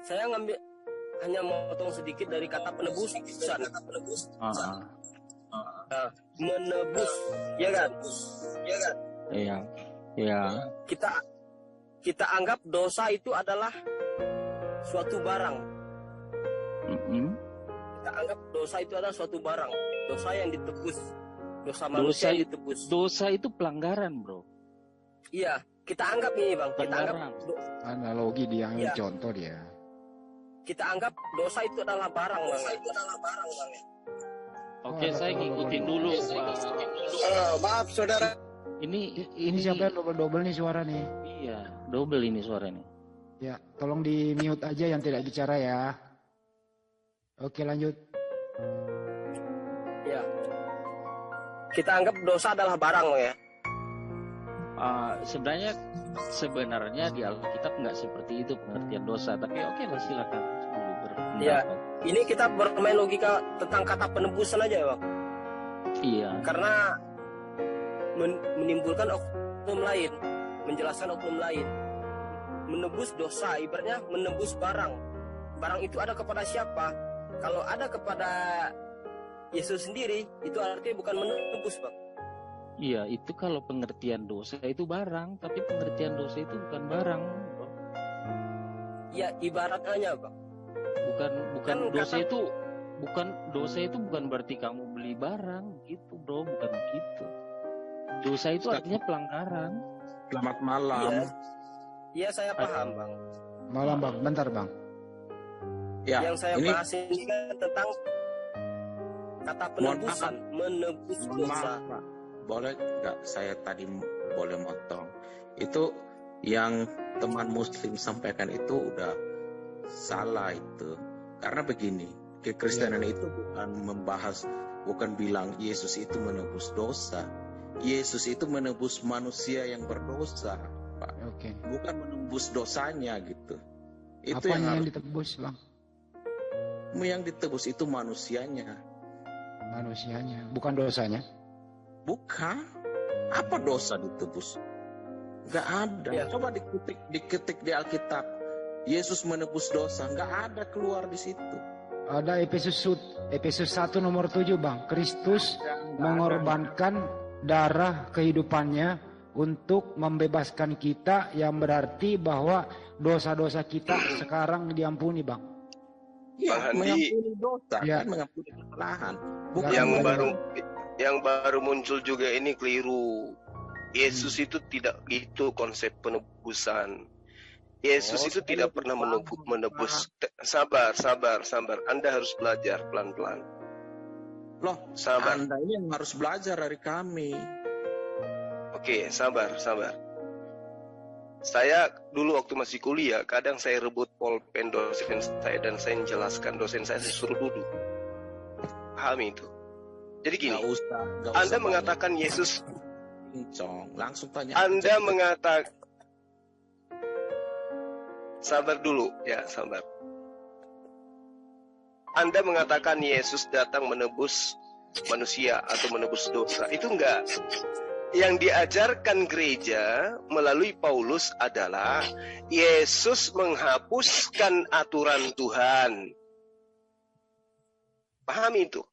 Saya hanya motong sedikit dari kata penebusan. Nah, menebus, ya kan? Iya, iya. Kita anggap dosa itu adalah suatu barang. Kita anggap dosa itu adalah suatu barang. Dosa yang ditebus. Dosa manusia yang ditebus. Dosa itu pelanggaran, bro. Iya, kita anggap ini, Bang. Kita anggap analogi dia, contoh dia. Kita anggap dosa itu adalah barang, Bang. Oke, saya ngikutin dulu, Pak. Maaf, saudara. Ini siapa yang double nih suara nih? Iya, double ini suaranya. Ya, tolong di mute aja yang tidak bicara ya. Oke, lanjut. Ya. Kita anggap dosa adalah barang, ya. Sebenarnya di Alkitab nggak seperti itu pengertian dosa, tapi oke lah, silakan dulu berpendapat. Ya, ini kita bermain logika tentang kata penebusan aja, Bang. Iya. Karena menimbulkan oknum lain, menjelaskan oknum lain. Menebus dosa, ibaratnya menebus barang. Barang itu ada kepada siapa? Kalau ada kepada Yesus sendiri, itu artinya bukan menebus, Bang. Iya, itu kalau pengertian dosa itu barang, tapi pengertian dosa itu bukan barang, bro. Ya, ibaratnya, Bang. Bukan dosa itu, bukan berarti kamu beli barang, gitu, bro, bukan gitu. Dosa itu artinya pelanggaran. Selamat malam. Iya, saya paham, Bang. Malam, Bang. Bentar, Bang. Ya, yang saya bahas ini kan tentang kata penebusan, menebus dosa. Boleh nggak saya tadi boleh motong? Itu yang teman Muslim sampaikan itu udah salah itu. Karena begini, kekristenan itu bukan bilang Yesus itu menebus dosa. Yesus itu menebus manusia yang berdosa, Pak. Oke. Bukan menebus dosanya gitu. Itu apanya yang ditebus, Bang? Yang ditebus itu manusianya. Manusianya, bukan dosanya. Bukan. Apa dosa ditebus? Gak ada. Ya. Coba diketik di Alkitab. Yesus menebus dosa. Gak ada keluar di situ. Ada Efesus 1 nomor 7, Bang. Kristus mengorbankan darah kehidupannya untuk membebaskan kita, yang berarti bahwa dosa-dosa kita sekarang diampuni, Bang. Ya, mengampuni dosa, ya. Kan mengampuni kesalahan. Yang baru muncul juga ini keliru. Yesus itu tidak itu konsep penebusan. Yesus itu tidak pernah menebus. Sabar. Anda harus belajar pelan-pelan. Loh, sabar. Anda ini yang harus belajar dari kami. Oke, sabar. Saya dulu waktu masih kuliah, kadang saya rebut pulpen dosen saya dan saya menjelaskan, dosen saya suruh duduk. Pahami itu. Jadi gini, gak usah Anda mengatakan Yesus, langsung tanya. Anda mengatakan, sabar dulu, ya sabar. Anda mengatakan Yesus datang menebus manusia atau menebus dosa, itu enggak. Yang diajarkan gereja melalui Paulus adalah Yesus menghapuskan aturan Tuhan. Pahami itu.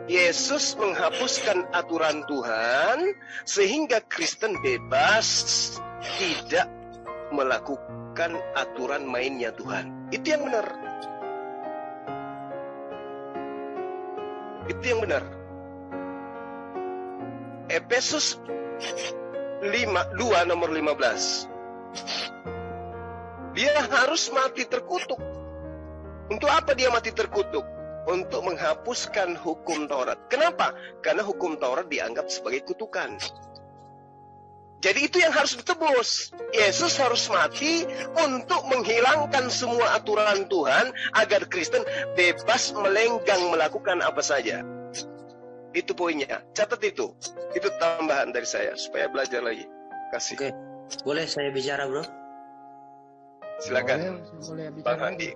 Yesus menghapuskan aturan Tuhan sehingga Kristen bebas tidak melakukan aturan mainnya Tuhan. Itu yang benar. Itu yang benar. Efesus 2 nomor 15. Dia harus mati terkutuk. Untuk apa dia mati terkutuk? Untuk menghapuskan hukum Taurat. Kenapa? Karena hukum Taurat dianggap sebagai kutukan. Jadi itu yang harus ditebus. Yesus harus mati untuk menghilangkan semua aturan Tuhan agar Kristen bebas melenggang melakukan apa saja. Itu poinnya. Catat itu. Itu tambahan dari saya supaya belajar lagi. Kasih. Oke. Boleh saya bicara, Bro? Silakan. Boleh bicara. Bang Andi.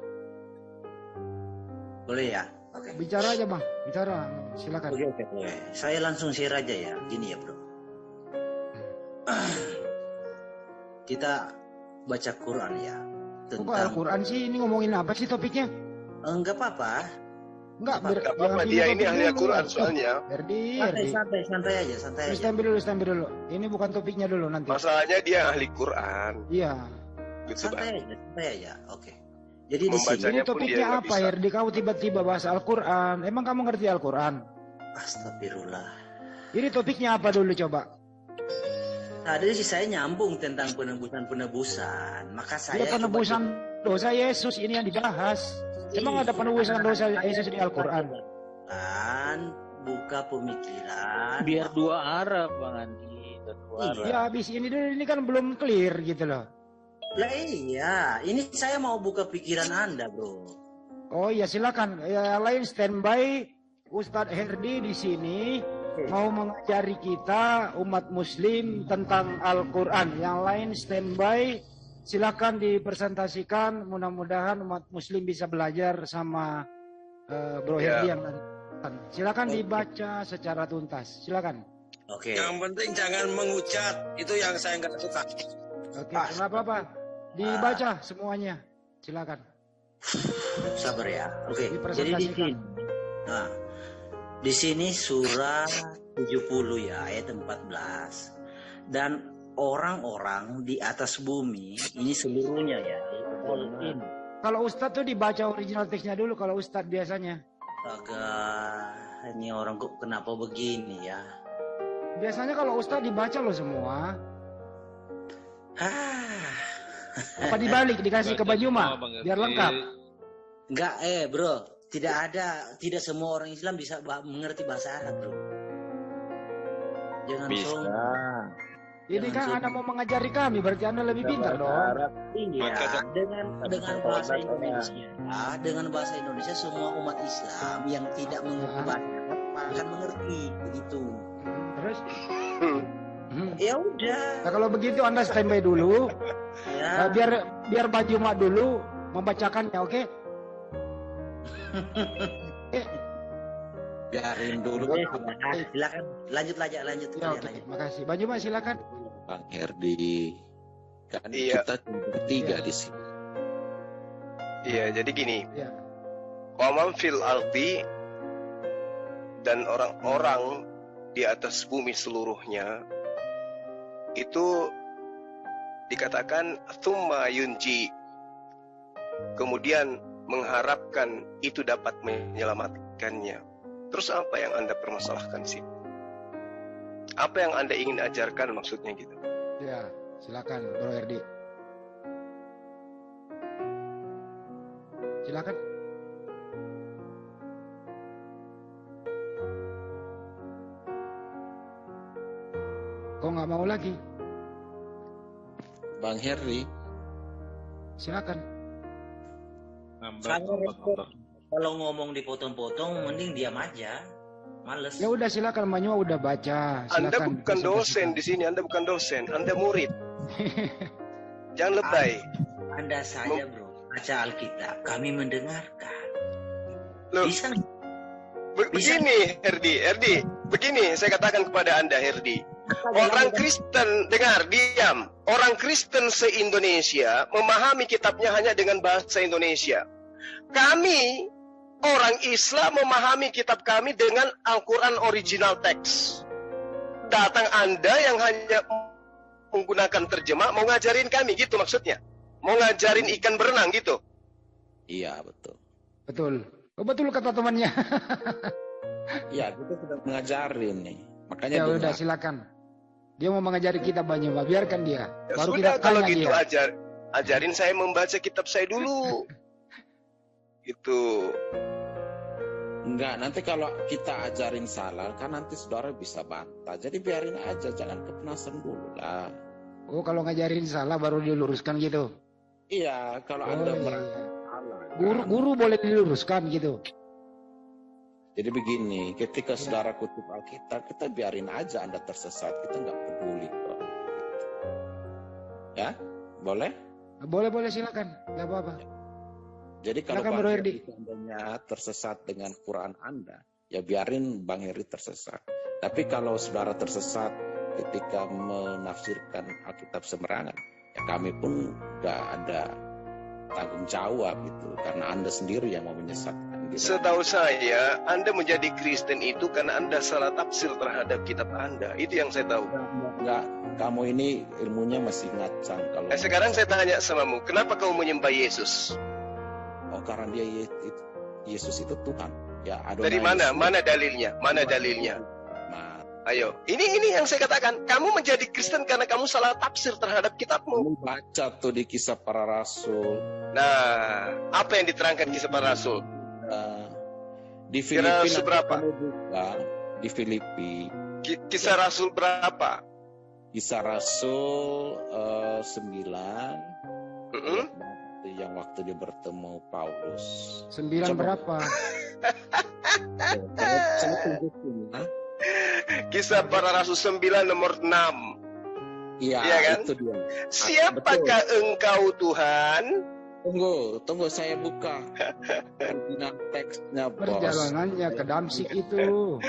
Boleh ya? Oke. Bicara aja, Bang. Bicara. Silakan. Oke. Saya langsung share aja ya. Gini ya, Bro. Kita baca Quran ya. Kok tentang Al-Quran sih? Ini ngomongin apa sih topiknya? enggak apa-apa. Enggak, Gak apa-apa, dia ini ahli Al-Quran soalnya. Herdi. Santai aja, santai aja. Stand by dulu. Ini bukan topiknya dulu nanti. Masalahnya dia ahli Quran. Iya. Gitu, Bang. Santai aja. Oke. Jadi di sini Membacanya Ini pun topiknya dia nggak apa, bisa. Herdi? Kamu tiba-tiba bahas Al-Quran. Emang kamu ngerti Al-Quran? astagfirullah. Ini topiknya apa dulu coba? Tadi sih saya nyambung tentang penebusan. Maka saya Dia penebusan dosa Yesus ini yang dibahas. Emang ada penebusan dosa Yesus di Al-Quran? Kan buka pemikiran. Biar dua arah Bang Andi, dan dua arah. Ya habis ini dulu, ini kan belum clear gitu loh. Lah iya, ini saya mau buka pikiran Anda, bro. Oh iya silakan. Yang lain standby. Ustadz Herdi di sini mau mengajari kita umat Muslim tentang Al-Quran. Yang lain standby. Silakan dipresentasikan. Mudah-mudahan umat Muslim bisa belajar sama Bro Ya. Herdi yang tadi. Silakan dibaca secara tuntas. Silakan. Oke. Yang penting jangan mengucat, itu yang saya nggak suka. Oke, nggak apa-apa. Dibaca semuanya. Silakan. Sabar ya. Oke. Jadi di Dipresentasikan. sini. Nah, di sini surah 70 ya, ayat 14. Dan orang-orang di atas bumi ini seluruhnya ya. All in. Kalau Ustadz tuh dibaca original teksnya dulu. Kalau Ustadz biasanya. Agak ini orang kok kenapa begini ya? Biasanya kalau Ustadz dibaca loh semua. Apa dibalik dikasih ke Baju Mak biar lengkap. Enggak, bro, tidak semua orang Islam bisa mengerti bahasa Arab, bro. Jangan sombong. Ini kan Anda mau mengajari kami, berarti Anda lebih pintar dong. Iya, dengan bahasa Indonesia. Dengan bahasa Indonesia semua umat Islam yang tidak mengerti bahasa Arab akan mengerti begitu. Terus? Ya udah. Nah, kalau begitu Anda standby dulu. Ya. Biar Baju Mak dulu membacakannya, oke? Biarin dulu Silakan lanjut. Ya, oke. Makasih. Baju Mak silakan. Bang Herdi. Kan Iya. kita cuma bertiga Iya. di sini. Iya, jadi gini. Ya. Waman fil ardi, dan orang-orang di atas bumi seluruhnya itu dikatakan thumma yunji, kemudian mengharapkan itu dapat menyelamatkannya. Terus apa yang Anda permasalahkan sih? Apa yang Anda ingin ajarkan maksudnya gitu? Ya, silakan Bro Herdi. Silakan. Kok nggak mau lagi? Bang Herdi, Silakan. Kalau ngomong dipotong-potong, mending diam aja. Males. Ya udah silakan, Manyu udah baca. Anda Silakan. bukan dosen di sini, Anda bukan dosen, Anda murid. Jangan lebay. Anda saja, bro. Baca Alkitab. Kami mendengarkan. Loh, Bisa nggak? begini Herdi, begini saya katakan kepada Anda Herdi. Orang Kristen, dengar, diam. Orang Kristen se-Indonesia memahami kitabnya hanya dengan bahasa Indonesia. Kami, orang Islam memahami kitab kami dengan Al-Quran original teks. Datang Anda yang hanya menggunakan terjemah, mau ngajarin kami gitu maksudnya. Mau ngajarin ikan berenang gitu. iya betul. Betul. Oh, betul kata temannya. Iya, kita sudah mengajarin nih. Makanya Ya udah dengar. silakan. Dia mau mengajari kita banyak, Pak. Biarkan dia. Ya Baru sudah kita kalau tanya gitu dia. ajarin saya membaca kitab saya dulu. Gitu. Enggak, nanti kalau kita ajarin salah, kan nanti saudara bisa bantah. Jadi biarin aja, jangan kepanasan dulu lah. Oh, kalau ngajarin salah baru diluruskan gitu. Iya, kalau Oh, Anda iya, merasa iya. salah. Guru boleh diluruskan gitu. Jadi begini, ketika saudara kutip Alkitab, kita biarin aja Anda tersesat. Kita nggak peduli kok. Ya, boleh? Boleh silakan. Enggak apa-apa. Jadi kalau Silakan, Bang Bro Heri Herdi. seandainya tersesat dengan Quran Anda, ya biarin Bang Heri tersesat. Tapi kalau saudara tersesat ketika menafsirkan Alkitab sembarangan, ya kami pun nggak ada tanggung jawab itu karena Anda sendiri yang mau menyesatkan diri. Setahu saya, Anda menjadi Kristen itu karena Anda salah tafsir terhadap kitab Anda. Itu yang saya tahu. Enggak, kamu ini ilmunya masih ngacang. Kalau Sekarang saya tanya samamu, kenapa kamu menyembah Yesus? oh karena Yesus itu Tuhan. Ya, Dari mana? Mana dalilnya? Mana dalilnya? Nah, Ayo, ini yang saya katakan. Kamu menjadi Kristen karena kamu salah tafsir terhadap kitabmu. kamu baca tuh di Kisah Para Rasul. Nah, apa yang diterangkan Kisah Para Rasul? Di Filipi Rasul berapa? kamu buka di Filipi. Kisah Rasul berapa? Kisah Rasul 9. Yang waktu dia bertemu Paulus. 9 berapa? Saya tunjukin, Kisah Para Rasul 9 nomor 6. Iya, Iya kan? itu dia. Siapakah engkau Tuhan? Tunggu saya buka original teksnya, bos. Perjalanannya ke Damsik itu.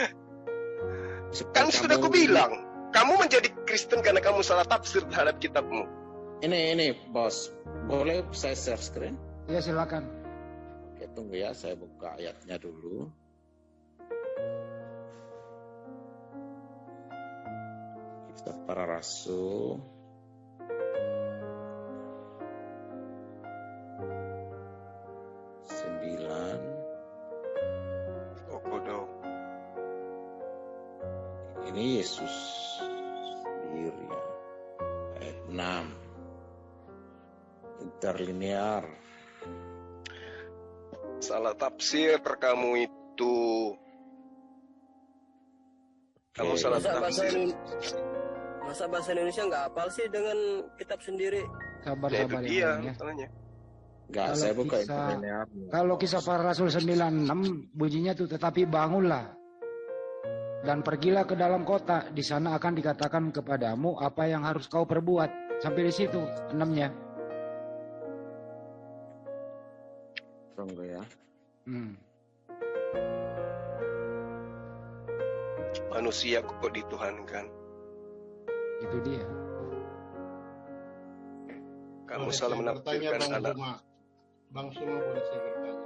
Kan sudah aku bilang, kamu menjadi Kristen karena kamu salah tafsir terhadap kitabmu. Ini bos, boleh saya share screen? Ya silakan. Oke, tunggu ya, saya buka ayatnya dulu. Kisah Para Rasul. Ini Yesus sendiri ya. Ayat 6. Interlinear. Salah tafsir kamu itu. Kamu Oke. salah Masa bahasa tafsir. Indonesia nggak hafal sih dengan kitab sendiri? Sabar Ya, itu sabar dia ya. masalahnya. Enggak, Kalau saya buka kisah- interlinear. Kalau Kisah Para Rasul 96 bunyinya tuh, tetapi bangunlah dan pergilah ke dalam kota, di sana akan dikatakan kepadamu apa yang harus kau perbuat. Sampai di situ 6-nya. Tunggu ya. Manusia kok dituhankan. Itu dia. Kamu Boleh salah saya bertanya, menafsirkan Bang anak. Suma. Bang Suma, boleh saya bertanya?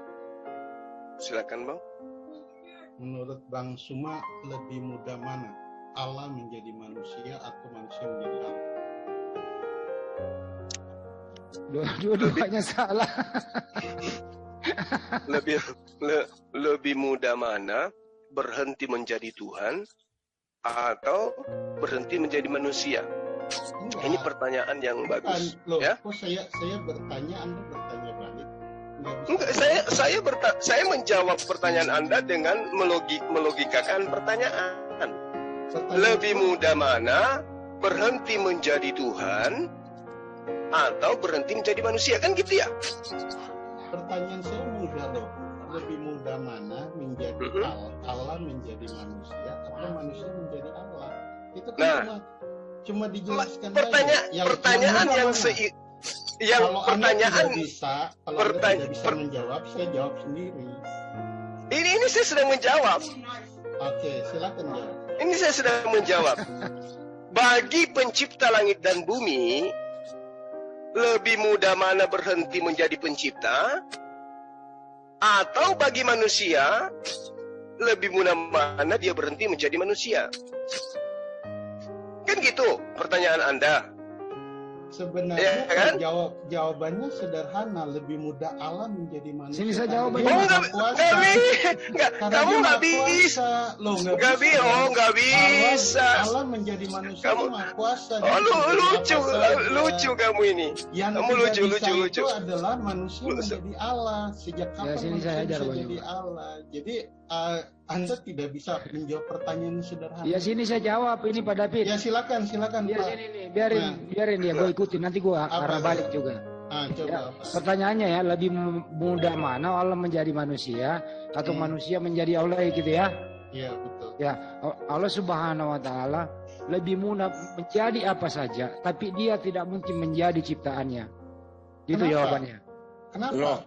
Silakan Bang. Menurut Bang Suma, lebih mudah mana? Allah menjadi manusia atau manusia menjadi Allah? Dua-duanya salah. Lebih mudah mana berhenti menjadi Tuhan atau berhenti menjadi manusia? Ini pertanyaan yang bagus. Loh, Ya? kok saya bertanya, Anda bertanya balik? Nggak bisa. Enggak, saya menjawab pertanyaan Anda dengan melogikakan pertanyaan. Pertanyaan Lebih saya- mudah mana berhenti menjadi Tuhan atau berhenti menjadi manusia, kan gitu ya? Pertanyaan saya mudah loh. Lebih mudah mana menjadi Allah menjadi manusia atau manusia menjadi Allah? Itu kan Nah, cuma dijelaskan pertanyaan saja. pertanyaan mudah yang mana? yang Kalau Anda pertanyaan tidak bisa, kalau Anda tidak bisa menjawab, saya jawab sendiri. ini saya sedang menjawab. Oke, silakan jawab. Ini saya sedang menjawab. Bagi pencipta langit dan bumi, lebih mudah mana berhenti menjadi pencipta, atau bagi manusia, lebih mudah mana dia berhenti menjadi manusia? Kan gitu pertanyaan Anda. Sebenarnya Ya, kan? jawabannya sederhana, lebih mudah Allah menjadi manusia. Sini saya karena jawab dia aja. Oh, Maha Kuasa. Karena kamu dia nggak Maha bisa. Kuasa. Loh, Nggak bisa. Allah menjadi manusia Kamu- itu Maha Kuasa. Oh, Dia bisa lucu, apa saja. lucu kamu ini. Yang Kamu tidak lucu, bisa lucu. itu adalah manusia Lucu. menjadi Allah. Sejak kapan sini manusia saya ajar, bisa Bang jadi Yoma. Allah? Jadi Anda tidak bisa menjawab pertanyaan yang sederhana. Ya sini saya jawab ini Pak David. Ya silakan Dia Pak. sini nih, biarin dia, gue ikutin, nanti gue arah Apa? balik juga. Coba Ya, Pak. pertanyaannya ya, lebih mudah mana Allah menjadi manusia atau manusia menjadi Allah gitu ya? Iya betul. Ya, Allah Subhanahu wa taala lebih mudah menjadi apa saja, tapi dia tidak mungkin menjadi ciptaannya. Gitu Kenapa? jawabannya. Kenapa? Loh.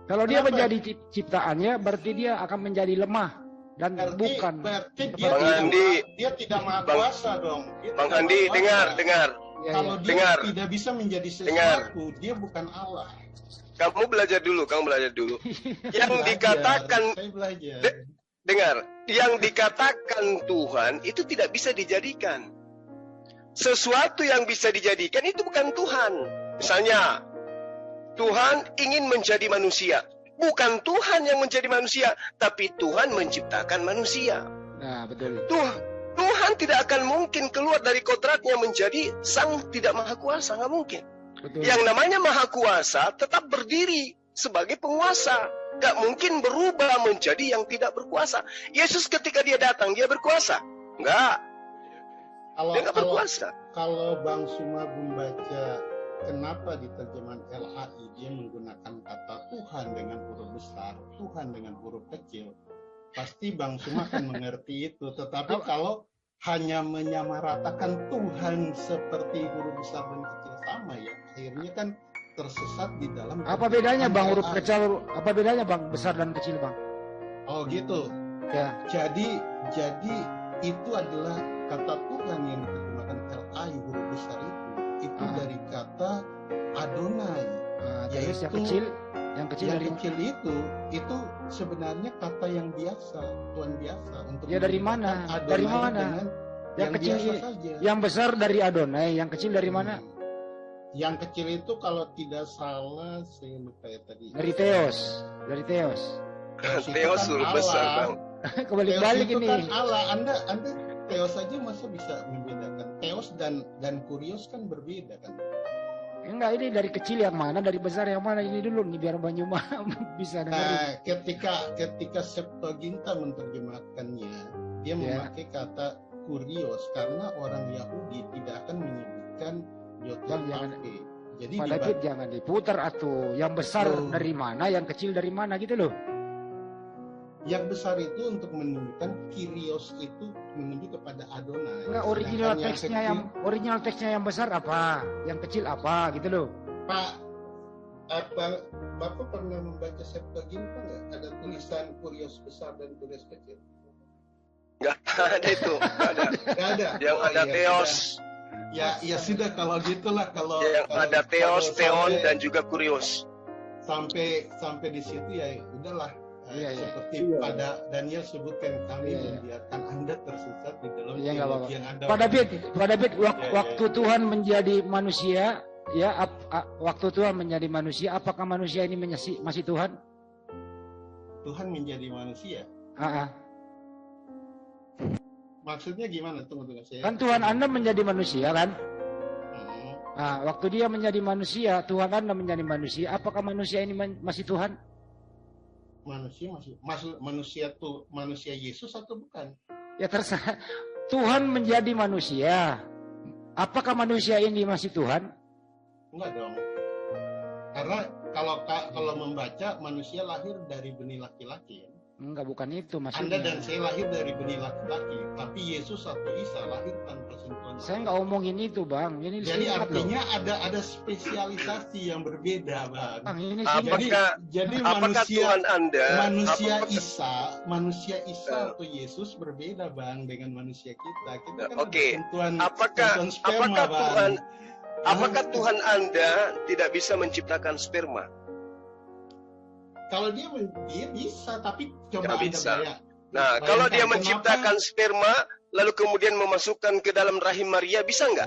Kalau dia Kenapa? menjadi ciptaannya, berarti dia akan menjadi lemah dan bukan. Berarti Bang Andi. dia tidak maha Bang- kuasa dong. Dia Bang tidak Handi, maha kuasa. dengar. kalau dia Dengar. tidak bisa menjadi Dengar. sesuatu, dia bukan Allah. Kamu belajar dulu. Yang dikatakan, Saya belajar. dengar, yang dikatakan Tuhan itu tidak bisa dijadikan. Sesuatu yang bisa dijadikan itu bukan Tuhan. Misalnya, Tuhan ingin menjadi manusia. Bukan Tuhan yang menjadi manusia, tapi Tuhan menciptakan manusia. Nah, betul. Tuhan tidak akan mungkin keluar dari kodratnya menjadi sang tidak maha kuasa, nggak mungkin. Betul. Yang namanya maha kuasa tetap berdiri sebagai penguasa. Nggak mungkin berubah menjadi yang tidak berkuasa. Yesus ketika dia datang, dia berkuasa? Nggak. Dia nggak berkuasa. Kalau Bang Suma membaca kenapa di terjemahan LAI dia menggunakan kata Tuhan dengan huruf besar, Tuhan dengan huruf kecil, pasti Bang Suma akan mengerti itu. Tetapi kalau hanya menyamaratakan Tuhan seperti huruf besar dan kecil sama ya, akhirnya kan tersesat di dalam. Apa bedanya Bang huruf LAI. kecil? Apa bedanya Bang besar dan kecil Bang? Oh gitu. Ya. Jadi itu adalah kata Tuhan yang diterjemahkan LAI huruf besar itu dari kata Adonai. Terus yang Yaitu kecil yang dari kecil itu sebenarnya kata yang biasa, Tuhan biasa untuk Ya, dari membedakan mana? Adonai Dari mana? dengan yang kecil biasa saja. yang besar dari Adonai, yang kecil dari mana? Yang kecil itu kalau tidak salah saya lupa ya tadi. Dari Theos. Theos itu Theos kan huruf Allah. besar, Bang. Kebalik-balik Theos itu ini. kan Allah. Anda Theos saja masa bisa membedakan? Theos dan Kurios kan berbeda kan? Enggak, ini dari kecil yang mana, dari besar yang mana, ini dulu nih biar Banyuma bisa dengerin. Nah, ketika Septuaginta menerjemahkannya, dia memakai kata Kurios karena orang Yahudi tidak akan menyebutkan Yotapake. Jadi Pak David jangan diputar atuh. Yang besar dari mana, yang kecil dari mana gitu loh. Yang besar itu untuk menunjukkan Kyrios itu menunjuk kepada Adonai. Enggak, original teksnya yang besar apa, yang kecil apa gitu loh. Pak, Bapak pernah membaca Septuaginta nggak? Ada tulisan Kurios besar dan Kurios kecil? Nggak ada itu. Nggak ada. Yang ada Theos. Ya sudah kalau gitulah kalau Yang ada Theos, Theon dan juga Kurios. Sampai di situ ya udahlah. Seperti pada Daniel sebutkan kami membiarkan Anda tersesat di dalam teologi yang Anda. Pak David, waktu Tuhan menjadi manusia, waktu Tuhan menjadi manusia, apakah manusia ini masih Tuhan? Tuhan menjadi manusia. Maksudnya gimana? Tunggu saya. Kan Tuhan Anda menjadi manusia kan? Nah, waktu dia menjadi manusia, Tuhan Anda menjadi manusia, apakah manusia ini masih Tuhan? Manusia Yesus atau bukan? Ya terserah. Tuhan menjadi manusia. Apakah manusia ini masih Tuhan? Enggak dong. Karena kalau membaca manusia lahir dari benih laki-laki. Enggak, bukan itu maksudnya. Anda dan saya lahir dari benih laki-laki, tapi Yesus atau Isa lahir tanpa sentuhan. Saya nggak omongin itu, Bang. Ini jadi artinya ada spesialisasi yang berbeda, Bang. Ini jadi apakah Tuhan Anda, manusia Isa atau Yesus berbeda, Bang, dengan manusia kita. Kita kan Oke. sentuhan sperma, Bang. Apakah Tuhan Anda tidak bisa menciptakan sperma? Kalau dia bisa, tapi coba Anda bayangkan. Nah, kalau dia menciptakan sperma, lalu kemudian memasukkan ke dalam rahim Maria, bisa nggak?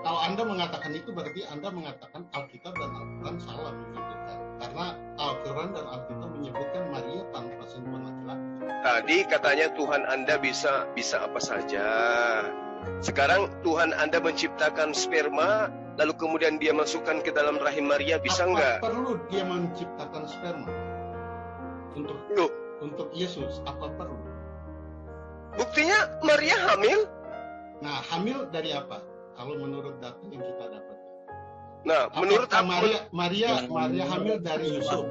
Kalau Anda mengatakan itu, berarti Anda mengatakan Alkitab dan Al-Quran salah menyebutkan. Karena Al-Quran dan Alkitab menyebutkan Maria tanpa sentuhan laki-laki. Tadi katanya Tuhan Anda bisa apa saja. Sekarang Tuhan Anda menciptakan sperma, lalu kemudian dia masukkan ke dalam rahim Maria, bisa nggak? Apa perlu dia menciptakan sperma untuk Yesus? Apa perlu? Buktinya Maria hamil. Nah, hamil dari apa? Kalau menurut data yang kita dapat. Nah, menurut Maria hamil dari Yusuf.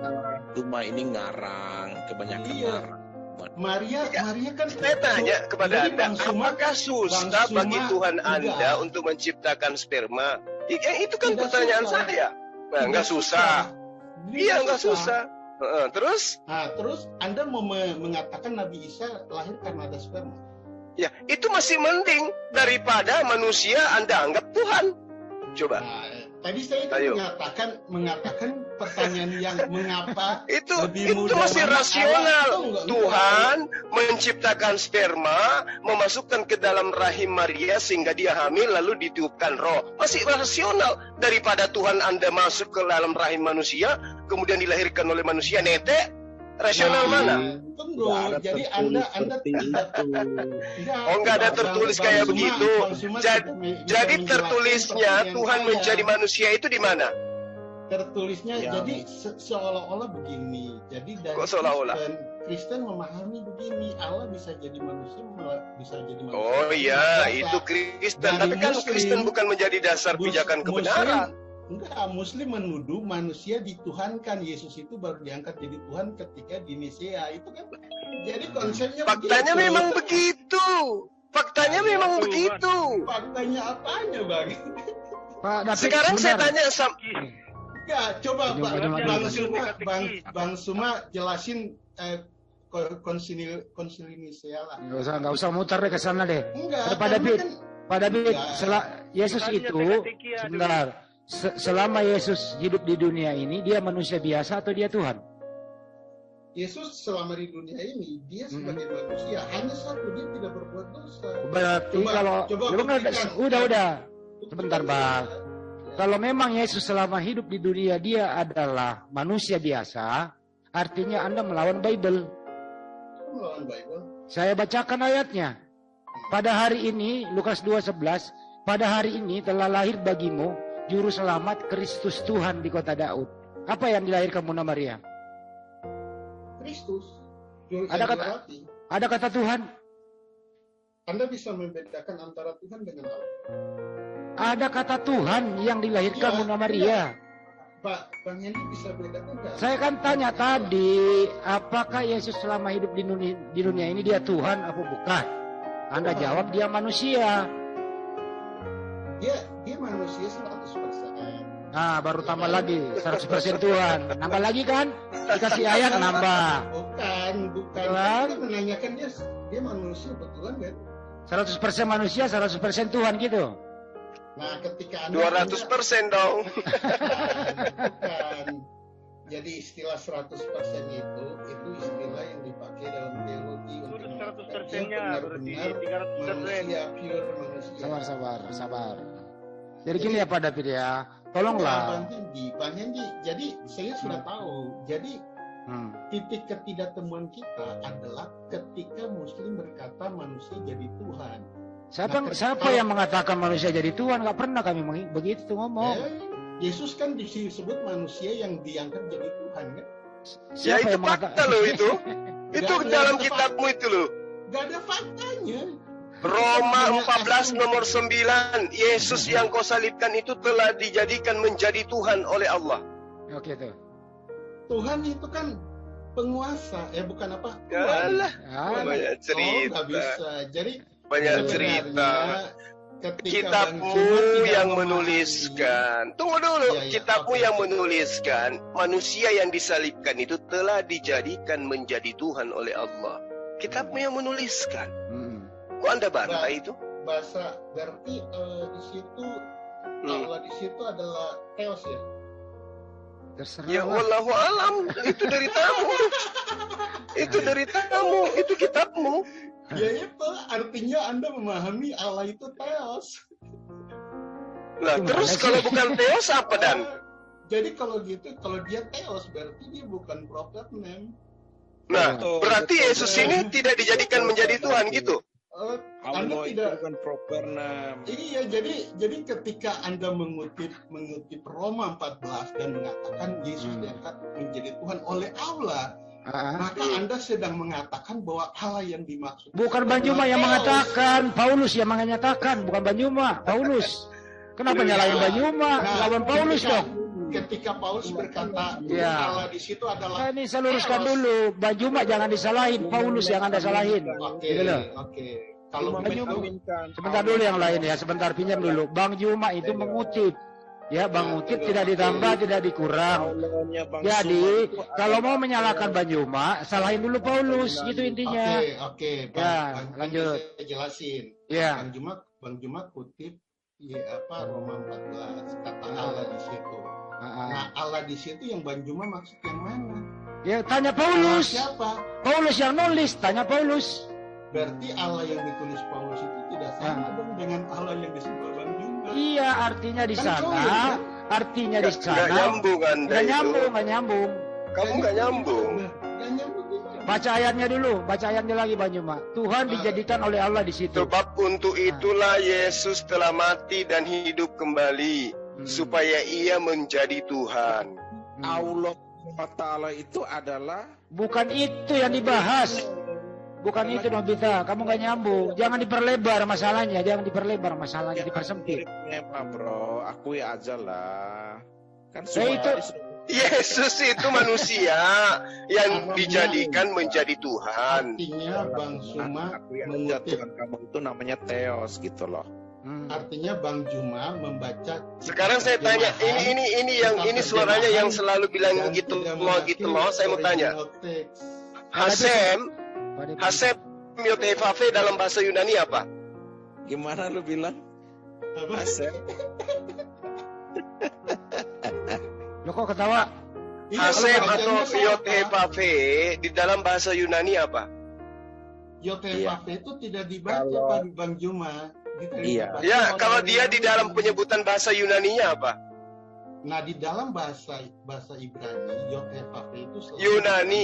Cuma ini ngarang, kebanyakan ngarang. Maria kan saya tanya kepada Anda, apakah susah bagi Tuhan Anda untuk menciptakan sperma? Itu kan pertanyaan saya. Nah, nggak susah. Iya, nggak susah. Terus? Nah, terus Anda mau mengatakan Nabi Isa lahir karena ada sperma? Ya, itu masih mending daripada manusia Anda anggap Tuhan. Coba. Nah, tadi saya kan mengatakan pertanyaan yang mengapa Itu lebih mudah masih mana rasional. Allah, enggak. Tuhan menciptakan sperma, memasukkan ke dalam rahim Maria sehingga dia hamil lalu ditiupkan roh. Masih rasional daripada Tuhan Anda masuk ke dalam rahim manusia, kemudian dilahirkan oleh manusia netek. Rasional mana? Tunggu, jadi Anda tidak Nggak ada tertulis kayak begitu. Jadi tertulisnya Tuhan menjadi manusia itu di mana? Tertulisnya jadi seolah-olah begini. Jadi dari Kok seolah-olah? Kristen memahami begini, Allah bisa jadi manusia, bisa jadi manusia. Oh iya, itu Kristen. Tapi kan Kristen bukan menjadi dasar pijakan kebenaran. Muslim menuduh manusia dituhankan. Yesus itu baru diangkat jadi Tuhan ketika di Nisea. Itu kan jadi konsepnya faktanya begitu. Memang begitu. Faktanya memang begitu. Faktanya apanya, Bang? Pak David, Sekarang saya tanya Enggak, coba Bang Suma jelasin konsili Nisea lah. Nggak usah muter deh ke sana deh. Enggak, Pak David, Yesus itu sebentar. Selama Yesus hidup di dunia ini, dia manusia biasa atau dia Tuhan? Yesus selama di dunia ini, dia sebagai manusia, hanya satu, dia tidak berbuat dosa. Berarti udah. Sebentar, Bang. Kalau memang Yesus selama hidup di dunia, dia adalah manusia biasa, artinya Anda melawan Bible. Melawan Bible? Saya bacakan ayatnya. Pada hari ini, Lukas 2:11, pada hari ini telah lahir bagimu Juru Selamat Kristus Tuhan di kota Daud. Apa yang dilahirkan Bunda Maria? Kristus. Ada kata Tuhan? Anda bisa membedakan antara Tuhan dengan Allah? Ada kata Tuhan yang dilahirkan Bunda Maria. Pak, Bang Hendy bisa bedakan nggak? Saya kan tanya tadi, apakah Yesus selama hidup di dunia ini dia Tuhan apa bukan? Anda jawab dia manusia. Dia manusia 100%. Nah, baru tambah lagi 100% Tuhan. Nambah lagi kan? Dikasih ayat nambah. Bukan. Kita menanyakan dia manusia betulan kan? 100% manusia, 100% Tuhan gitu. Nah, ketika Anda 200% dong. Bukan. Jadi istilah 100% itu istilah yang dipakai dalam teologi untuk 100%-nya benar-benar manusia, pure manusia. Sabar. Jadi gini ya Pak David ya, tolonglah. Bang Hendy, jadi saya sudah tahu. Jadi titik ketidaktemuan kita adalah ketika Muslim berkata manusia jadi Tuhan. Siapa yang mengatakan manusia jadi Tuhan? Gak pernah kami begitu ngomong. Yesus kan disebut manusia yang diangkat jadi Tuhan kan? Siapa yang fakta loh itu. Itu dalam kitabmu itu loh. Gak ada faktanya. Roma 14 nomor 9, Yesus yang kau salibkan itu telah dijadikan menjadi Tuhan oleh Allah. Oke tuh. Tuhan itu kan penguasa, bukan apa? Yalah, banyak cerita. Nggak bisa. Jadi banyak cerita. Kitabmu yang menuliskan. Tunggu dulu, kitabmu yang menuliskan manusia yang disalibkan itu telah dijadikan menjadi Tuhan oleh Allah. Kitabmu yang menuliskan. Kok Anda bantah itu? Bahasa berarti di situ Allah di situ adalah theos ya. Terserah. Ya wallahu alam, itu dari tamu. Itu dari tamu, itu kitabmu. Ya itu artinya Anda memahami Allah itu theos. Lah terus kalau bukan theos apa dan? Jadi kalau gitu, kalau dia theos berarti dia bukan proper name. Nah, berarti Yesus ini tidak dijadikan menjadi Tuhan gitu. Anda tidak bukan proper nama. Iya, jadi ketika Anda mengutip Roma 14 dan mengatakan Yesus diangkat menjadi Tuhan oleh Allah, maka Anda sedang mengatakan bahwa Allah yang dimaksud bukan Banjuma yang mengatakan, Paulus yang menyatakan, bukan Banjuma, Paulus. Kenapa nyalain Banjuma? Lawan Paulus dong. Ketika Paulus berkata Allah di situ adalah ini saya luruskan dulu, Banjuma jangan disalahin, Paulus yang Anda salahin. Oke. Kalau sebentar dulu yang lain ya, sebentar pinjam dulu. Bang Juma itu mengutip Ya, Bang Mukit tidak ditambah, tidak dikurang. Allahnya Bang Jadi, Suma itu kalau ada- mau menyalahkan Bang Juma, salahin dulu Paulus, itu intinya. Oke, Ya, Bang, lanjut. saya jelasin. Ya. Bang Juma kutip Roma 14 kata Allah di situ. Nah, Allah di situ yang Bang Juma maksud yang mana? Ya, tanya Allah Paulus. siapa? Paulus yang nulis, tanya Paulus. Berarti Allah yang ditulis Paulus itu tidak sama dong dengan Allah yang disebut Bang Juma. Iya, artinya di Kan sana, sulit, kan? artinya di Nggak sana. nyambung Anda Nggak itu. nyambung, nggak nyambung. Kamu nggak nyambung. Nggak nyambung gimana? Baca ayatnya dulu, baca ayatnya lagi Bang Juma. Tuhan dijadikan oleh Allah di situ. Sebab untuk itulah Yesus telah mati dan hidup kembali, supaya ia menjadi Tuhan. Allah Ta'ala itu adalah Bukan itu yang dibahas. Bukan itu Nobita, kamu nggak nyambung. Jangan diperlebar masalahnya, jangan diperlebar masalahnya, dipersempit. mirip-mirip, bro. Akui aja lah. Kan Ya, semua itu tadi sudah- Yesus itu manusia yang dijadikan menjadi Tuhan. Artinya Bang Suma akui aja mengutip, Tuhan kamu itu namanya Theos gitu loh. artinya Bang Juma membaca. Sekarang saya tanya, ini suaranya yang selalu bilang gitu loh. Saya mau tanya, Hasep Yotefafe dalam bahasa Yunani apa? Gimana lu bilang? Apa? Asep. Lo kok ketawa? Hasep kalau atau bacanya siapa? Yotefafe di dalam bahasa Yunani apa? Yotefafe itu tidak dibaca Kalau- Pak Bang Juma. Iya. Ya, kalau dia di dalam penyebutan bahasa Yunaninya apa? Nah, di dalam bahasa Ibrani, Yotefafe itu selalu Yunani.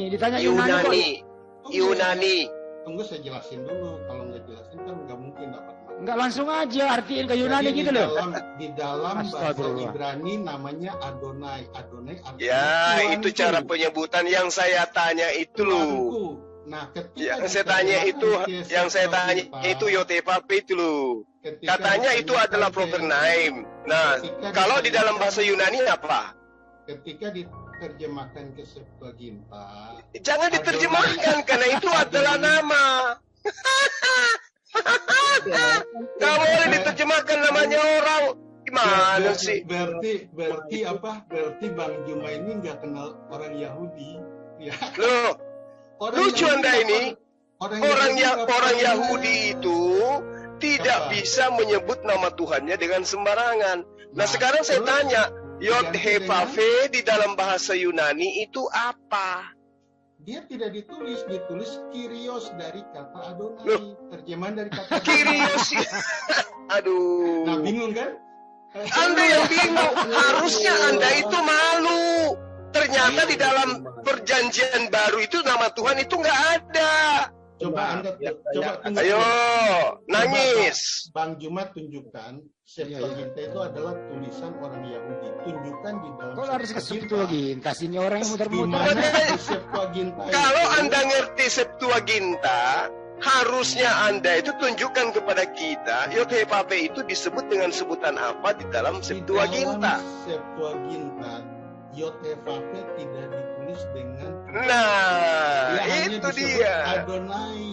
Ditanya Yunani kok. Yunani. Tunggu saya jelasin dulu. Kalau nggak jelasin kan nggak mungkin dapat makna. Enggak langsung aja artiin ke Yunani Jadi gitu loh. Di dalam bahasa Astagfirullah. Ibrani namanya Adonai. Adonai artinya Ya, itu Tuanku. cara penyebutan yang saya tanya itu loh. Tuanku. Nah, ketika Yang saya tanya itu, diterjemahkan yang ke saya tanya Septuaginta, itu Yotefafe itu loh. ketika Katanya itu diterjemahkan adalah ke- proper name. Nah, ketika kalau di dalam diterjemahkan- bahasa Yunani apa? ketika diterjemahkan ke Septuaginta, Jangan diterjemahkan karena itu adalah nama. Gak boleh diterjemahkan namanya orang. Gimana sih? Berarti apa? Berarti Bang Juma ini nggak kenal orang Yahudi. Ya. Loh, Orang lucu Yahudi Anda nggak ini. pernah- Orang nggak Yahudi itu tidak Apa? bisa menyebut nama Tuhannya dengan sembarangan. Nah, Nah, sekarang saya terus tanya, Yod diganti He Vafe di dalam bahasa Yunani itu apa? Dia tidak ditulis Kyrios dari kata Adonai. Loh. Terjemahan dari kata Kyrios. Aduh. Nah, bingung kan? Anda yang bingung. Harusnya Anda itu malu. Ternyata di dalam perjanjian baru itu nama Tuhan itu nggak ada. Coba Anda coba tunggu. Ayo, nangis. Bang Juma tunjukkan Septuaginta itu adalah tulisan orang Yahudi. Tunjukkan di dalam Kok harus ke Septuaginta? Sini orang yang Di muter-muter. mana di Septuaginta Kalau itu, Anda ngerti Septuaginta, harusnya Anda itu tunjukkan kepada kita, Yod He Vafe itu disebut dengan sebutan apa di dalam di Septuaginta. dalam Septuaginta Yod He Vafe tidak ditulis dengan Nah, dia hanya itu disebut dia. Adonai.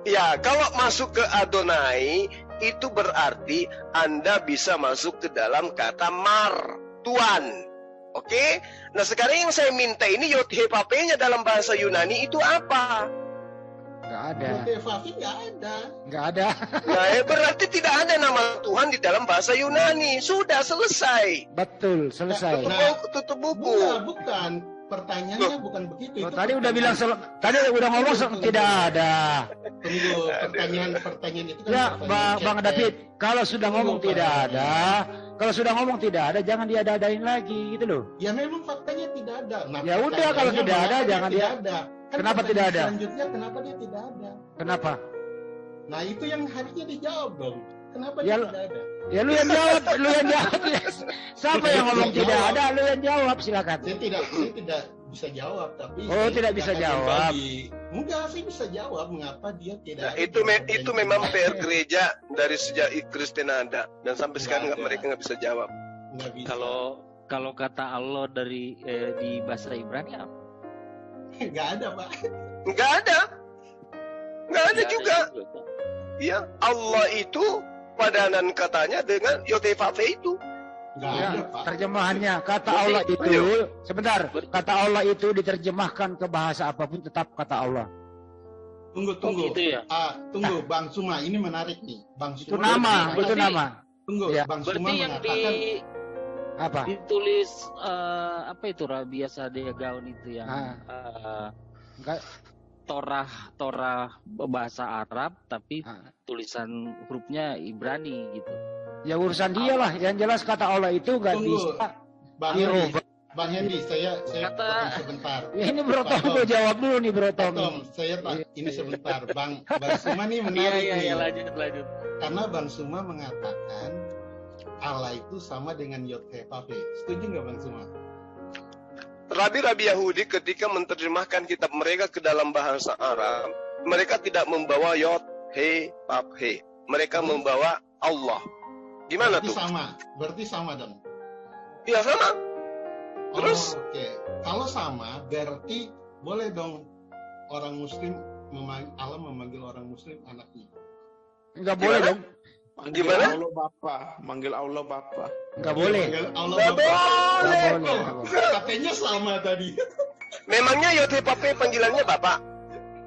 Ya, kalau masuk ke Adonai, itu berarti Anda bisa masuk ke dalam kata Mar, Tuan. Oke? Nah, sekarang yang saya minta ini Yod He Vafe-nya dalam bahasa Yunani itu apa? Enggak ada. Yod He Vafe nggak ada. Enggak ada. Nah, berarti tidak ada nama Tuhan di dalam bahasa Yunani. Sudah selesai. Betul, selesai. Tutup buku. Bukan. Pertanyaannya bukan begitu. Oh, Itu tadi udah bilang pertanyaan- tadi udah ngomong tidak ada. Tunggu, pertanyaan itu kan Ya, pertanyaan Bang cek. David, kalau sudah ngomong Tunggu, tidak Pak. ada, kalau sudah ngomong tidak ada, jangan diada-adain lagi, gitu loh. Ya memang faktanya tidak ada. Nah, Ya udah, pertanyaannya kalau tidak ada, mengapa jangan tidak dia- ada. Kan Kenapa tidak pertanyaan ada? Selanjutnya kenapa dia tidak ada? Kenapa? Nah, itu yang harusnya dijawab dong. Kenapa Ya, dia tidak ada? Ya lu yang jawab, lu yang jawab. Siapa yang ngomong tidak ada, lu yang jawab, silakan. Saya tidak bisa jawab, tapi Oh, saya tidak bisa akan jawab. berbagi. Enggak, saya bisa jawab mengapa dia tidak Nah, ada itu dalam itu perjanjian memang baru. PR gereja dari sejak Kristen ada dan sampai Nggak sekarang ada. mereka nggak bisa jawab. Nggak bisa. Kalau kata Allah dari di bahasa Ibrani apa? Nggak ada, Pak. Nggak ada. Nggak ada juga. Iya, Allah itu padanan katanya dengan Yotevave itu. Nggak Ya, ada, Pak. terjemahannya kata Berarti- Allah itu Ayo. sebentar, kata Allah itu diterjemahkan ke bahasa apapun tetap kata Allah. Tunggu, Oh, tunggu. gitu ya. Tunggu, Bang Suma, ini menarik nih. Bang Itu Suma nama, berarti- itu nama. Tunggu, Ya. Bang Suma Berarti yang mengatakan Apa? ditulis apa itu Rabia Sadea Gaun itu yang Enggak, Torah bahasa Arab tapi ah. tulisan hurufnya Ibrani gitu. Ya urusan dia lah. Yang jelas kata Allah itu nggak Tunggu. bisa. Bang Iya, Hendy, Bang. Bang Hendy, saya Kata- potong sebentar. Ya, ini Bro Pak Tom tuh jawab dulu nih Bro Tom. Tom, saya ini sebentar. Bang Suma nih Iya menarik iya nih. iya lanjut. Karena Bang Suma mengatakan Allah itu sama dengan Yotevave. Setuju nggak Bang Suma? Rabi-rabi Yahudi ketika menerjemahkan kitab mereka ke dalam bahasa Arab, mereka tidak membawa Yod, He, Pap, He. Mereka membawa Allah. Gimana Berarti tuh? Berarti sama dong. Ya sama. Terus? Oh, oke. Kalau sama, berarti boleh dong orang Muslim Allah memanggil orang Muslim anaknya. Enggak boleh Gimana? dong. Manggil Gimana? Allah Bapa, manggil Allah Bapa. Enggak boleh. Manggil Allah Nggak Bapa. boleh. Nggak boleh. Nggak boleh. Katanya sama tadi. Memangnya Yotevave panggilannya Bapak?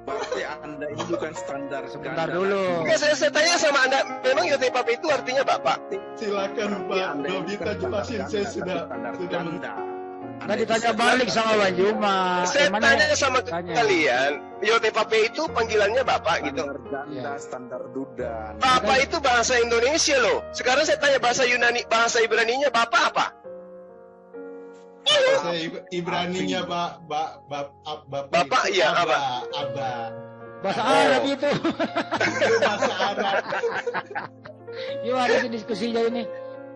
Berarti Anda ini bukan standar. Sebentar ganda. dulu. Enggak, saya tanya sama Anda, memang Yotevave itu artinya Bapak? Silakan Berarti Pak Anda ini Nobita bukan jelasin. standar Saya ganda, tapi standar sudah ganda. Nggak ditanya balik sama Bang Juma. Saya Gimana tanya ya? sama Tanya. kalian, Yotevave itu panggilannya Bapak gitu. Standar ganda, Iya. standar dudan. Bapak itu bahasa Indonesia loh. Sekarang saya tanya bahasa Yunani, bahasa Ibraninya Bapak apa? Saya Ibraninya Bapak, itu iya, Aba. Bahasa Oh. Arab itu. Itu bahasa Arab. Gimana sih diskusinya ini?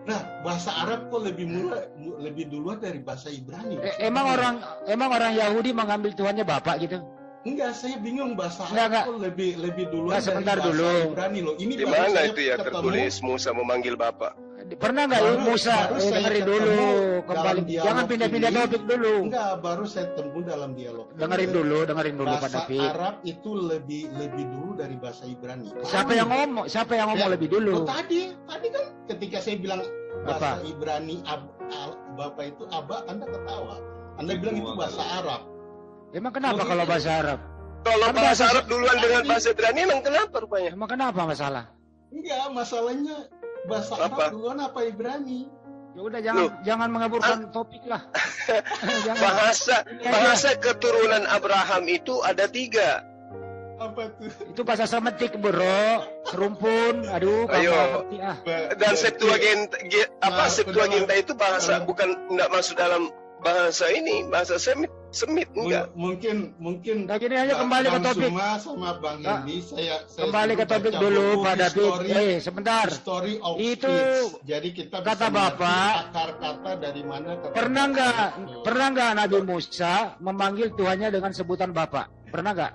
Nah, bahasa Arab kok lebih duluan dari bahasa Ibrani. Emang orang Yahudi mengambil Tuhannya Bapak gitu? Enggak, saya bingung bahasa Enggak. Arab kok lebih duluan Enggak, dari sebentar bahasa dulu. Ibrani loh. Ini Di baru mana saya itu ya ketemu- tertulis Musa memanggil Bapak? Pernah nggak Baru- Musa? baru saya Dengerin ketemu dulu, dalam kembali. dialog Jangan pindah-pindah ini. topik dulu. Enggak, baru saya temu dalam dialog. Dengerin dulu Pak Bahasa David. Arab itu lebih dulu dari bahasa Ibrani. Siapa yang ngomong? Siapa yang ngomong Ya, lebih dulu? Oh, tadi kan ketika saya bilang bahasa Apa? Ibrani Bapak itu Aba, Anda ketawa. Anda bilang itu bahasa Arab. Emang kenapa Oh, kalau gitu. bahasa Arab? Kalau Kan bahasa bahasa- Arab duluan dengan bahasa Ibrani, emang kenapa rupanya? Emang kenapa masalah? Enggak, masalahnya bahasa Apa? Arab duluan apa Ibrani? Ya udah Loh. jangan mengaburkan topik lah. Jangan. Bahasa keturunan Abraham itu ada 3. Apa tuh? Itu bahasa Semetik, Bro. Serumpun. Aduh, kamu Ayo. nggak ngerti ah. Dan Septuaginta Nah, Septuaginta itu bahasa Nah. bukan enggak masuk dalam bahasa ini, bahasa Semit enggak. Mungkin Nah, gini aja kembali ke Bang topik. Suma sama Bang Nah, Hendy, saya Kembali ke dulu topik baca dulu, buku Pak David. Sebentar. History of Itu Speech. Jadi kita bisa kata mengerti Bapak, akar kata dari mana kata Pernah Bapak itu. nggak Nabi Musa memanggil Tuhannya dengan sebutan Bapak? Pernah nggak?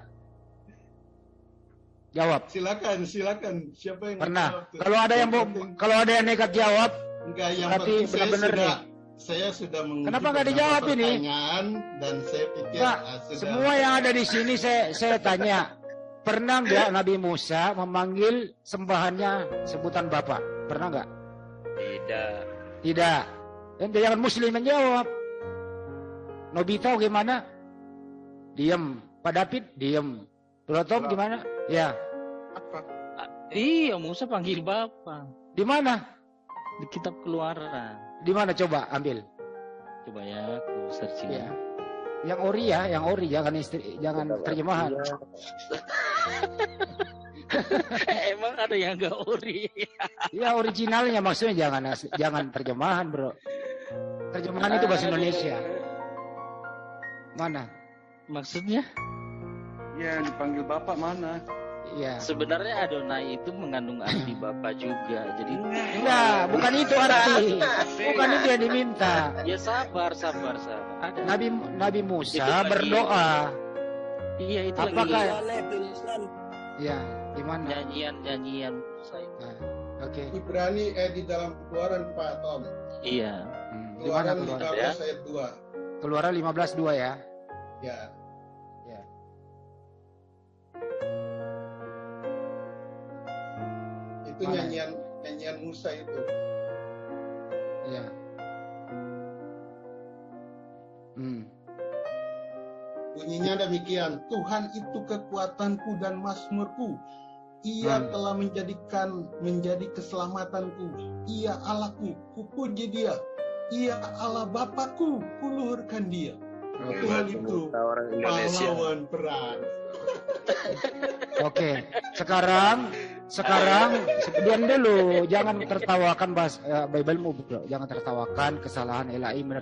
Jawab. Silakan. Siapa yang Pernah. jawab tuh? Kalau ada yang nekat jawab, Enggak, yang berarti penting saya benar-benar sudah saya sudah menguji Kenapa nggak beberapa dijawab ini? pertanyaan dan saya pikir Pak, sudah semua yang ada di sini saya tanya, pernah nggak Nabi Musa memanggil sembahannya sebutan Bapak? Pernah nggak? Tidak. Dan jangan Muslim yang jawab. Nobita gimana? Diam. Pak David diam. Brotom gimana? Ya. Apa? Iya, Musa panggil Bapak Di mana? di kitab Keluaran. Di mana coba ambil? Coba ya, aku searching. Ya. Yang ori, jangan terjemahan. Emang ada yang gak ori? Ya originalnya maksudnya jangan terjemahan, Bro. Terjemahan itu bahasa Indonesia. Mana? Maksudnya Ya, dipanggil Bapak mana? Iya. sebenarnya Adonai itu mengandung arti Bapa juga. Jadi Enggak, bukan itu arti. Bukan itu yang diminta. ya sabar. Ada. Nabi Musa Itu lagi. berdoa. Iya itu Apakah- lagi tulisan Ya, di mana? nyanyian Musa itu. Nah, oke. Ibrani di dalam Keluaran Pak Tom. Iya. Di mana Keluaran keluaran? 15 ayat 2. Keluaran 15:2 ya. Ya. Ya. Itu Mana? nyanyian Musa itu. Ya. Bunyinya demikian, Tuhan itu kekuatanku dan mazmurku. Ia telah menjadi keselamatanku. Ia Allahku, kupuji Dia. Ia Allah Bapakku, kuluhurkan Dia. Tuhan itu orang Indonesia. pahlawan perang. Oke, sekarang diam dulu, jangan tertawakan Bible-mu, bro. Jangan tertawakan kesalahan Elai.